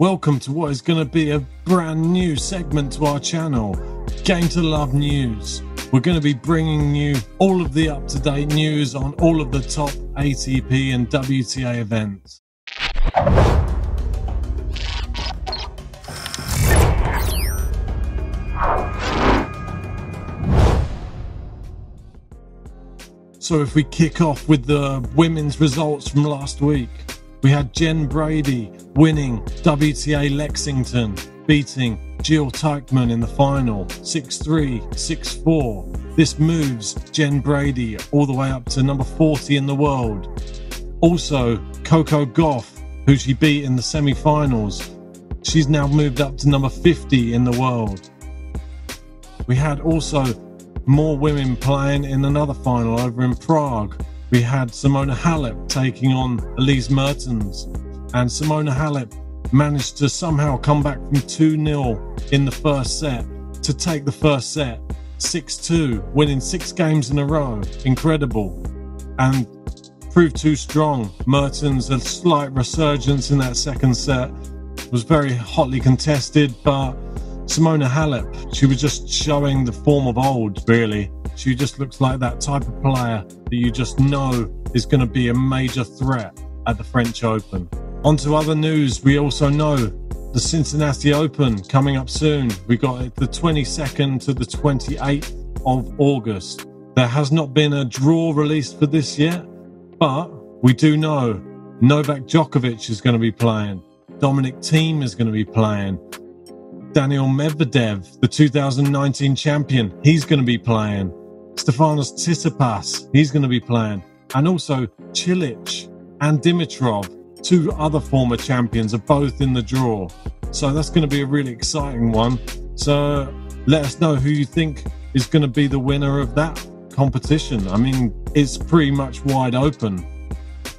Welcome to what is going to be a brand new segment to our channel, Game to Love News. We're going to be bringing you all of the up-to-date news on all of the top ATP and WTA events. So if we kick off with the women's results from last week, we had Jen Brady winning WTA Lexington, beating Jill Teichmann in the final 6-3, 6-4. This moves Jen Brady all the way up to number 40 in the world. Also, Coco Gauff, who she beat in the semi-finals, she's now moved up to number 50 in the world. We had also more women playing in another final over in Prague. We had Simona Halep taking on Elise Mertens, and Simona Halep managed to somehow come back from 2-0 in the first set to take the first set 6-2, winning 6 games in a row. Incredible. And proved too strong. Mertens, a slight resurgence in that second set, was very hotly contested, but Simona Halep, she was just showing the form of old, really. She just looks like that type of player that you just know is going to be a major threat at the French Open. On to other news, we also know the Cincinatti Open coming up soon. We got it the 22nd to the 28th of August. There has not been a draw released for this yet, but we do know Novak Djokovic is going to be playing. Dominic Thiem is going to be playing. Daniil Medvedev, the 2019 champion, he's going to be playing. Stefanos Tsitsipas, he's going to be playing. And also Cilic and Dimitrov, 2 other former champions, are both in the draw. So that's going to be a really exciting one. So let us know who you think is going to be the winner of that competition. I mean, it's pretty much wide open.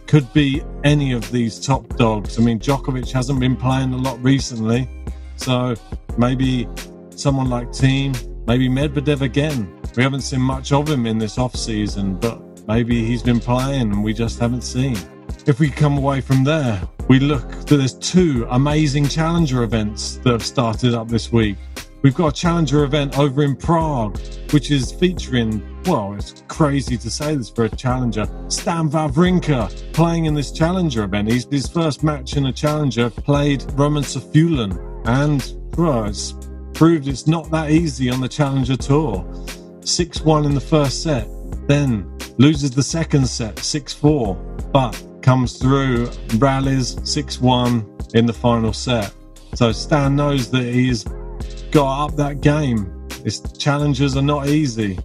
Could be any of these top dogs. I mean, Djokovic hasn't been playing a lot recently. So maybe someone like Thiem, maybe Medvedev again. We haven't seen much of him in this off-season, but maybe he's been playing and we just haven't seen. If we come away from there, we look that there's 2 amazing challenger events that have started up this week. We've got a challenger event over in Prague, which is featuring, well, it's crazy to say this for a challenger, Stan Wawrinka playing in this challenger event. His first match in a challenger played Roman Safiullin, and well, it's proved it's not that easy on the challenger tour. 6-1 in the first set, then loses the second set 6-4, but comes through, rallies 6-1 in the final set. So Stan knows that he's got up that game. His challengers are not easy,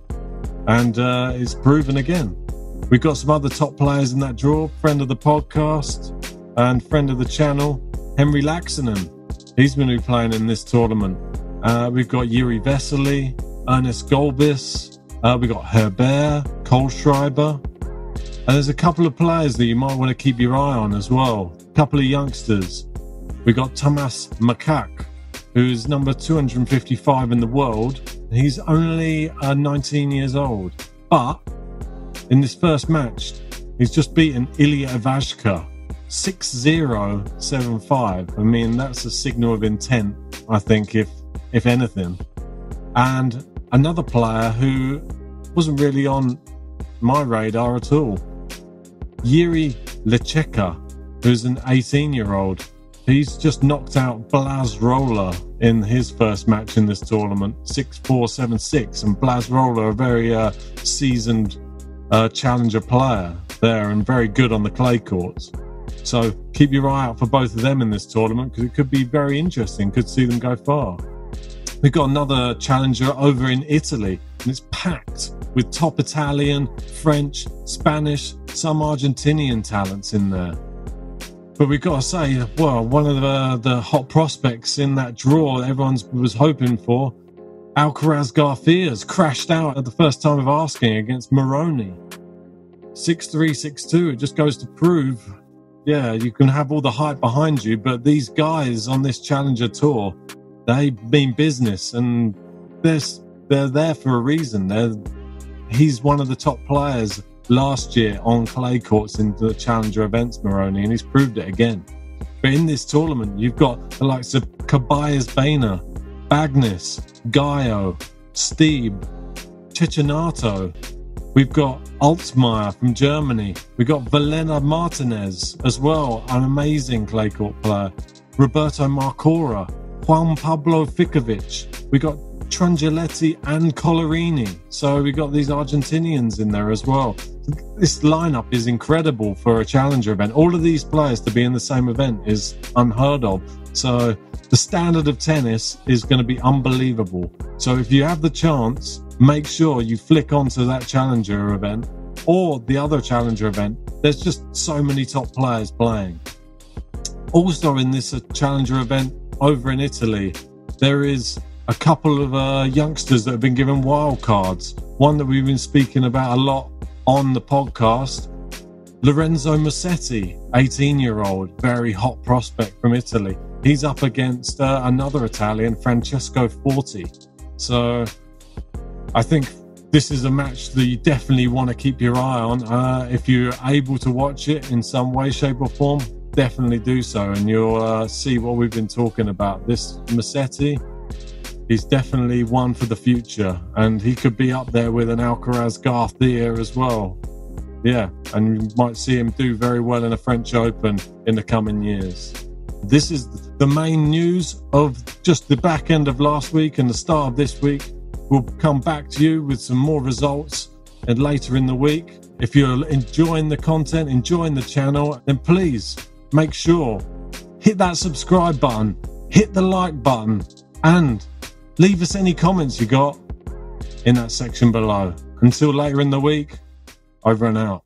and it's proven again. We've got some other top players in that draw. Friend of the podcast and friend of the channel, Henri Laaksonen. He's going to be playing in this tournament. We've got Jiri Vesely, Ernest Gulbis, we've got Herbert, Kohlschreiber, and there's a couple of players that you might want to keep your eye on as well. A couple of youngsters. We've got Thomas Makak, who's number 255 in the world. He's only 19 years old, but in this first match, he's just beaten Ilya Ivashka 6-0, 7-5. I mean, that's a signal of intent, I think, if anything. And another player who wasn't really on my radar at all, Yuri Lecheka, who's an 18-year-old. He's just knocked out Blas Roller in his first match in this tournament, 6-4, 7-6. And Blas Roller, a very seasoned challenger player there and very good on the clay courts. So keep your eye out for both of them in this tournament because it could be very interesting. Could see them go far. We've got another challenger over in Italy, and it's packed with top Italian, French, Spanish, some Argentinian talents in there. But we've got to say, well, one of the hot prospects in that draw that everyone was hoping for, Alcaraz Garcia's crashed out at the first time of asking against Moroni. 6-3, 6-2. It just goes to prove, yeah, you can have all the hype behind you, but these guys on this challenger tour, they mean business, and they're there for a reason. He's one of the top players last year on clay courts in the challenger events, Moroni, and he's proved it again. But in this tournament, you've got the likes of Caballas-Baena, Bagnis, Gaio, Stieb, Cecchinato. We've got Altmaier from Germany. We've got Velena Martinez as well, an amazing clay court player. Roberto Marcora, Juan Pablo Fickovic. We got Trangeletti and Collarini. So we got these Argentinians in there as well. This lineup is incredible for a challenger event. All of these players to be in the same event is unheard of. So the standard of tennis is going to be unbelievable. So if you have the chance, make sure you flick onto that challenger event or the other challenger event. There's just so many top players playing. Also in this challenger event over in Italy, there is a couple of youngsters that have been given wild cards. One that we've been speaking about a lot on the podcast, Lorenzo Musetti, 18-year-old, very hot prospect from Italy. He's up against another Italian, Francesco Forti. So I think this is a match that you definitely want to keep your eye on. If you're able to watch it in some way, shape or form, definitely do so, and you'll see what we've been talking about. This Musetti, he's definitely one for the future, and he could be up there with an Alcaraz Garcia as well. Yeah, and you might see him do very well in a French Open in the coming years. This is the main news of just the back end of last week and the start of this week. We'll come back to you with some more results and later in the week. If you're enjoying the content, enjoying the channel, then please make sure hit that subscribe button, hit the like button, and leave us any comments you got in that section below. Until later in the week, over and out.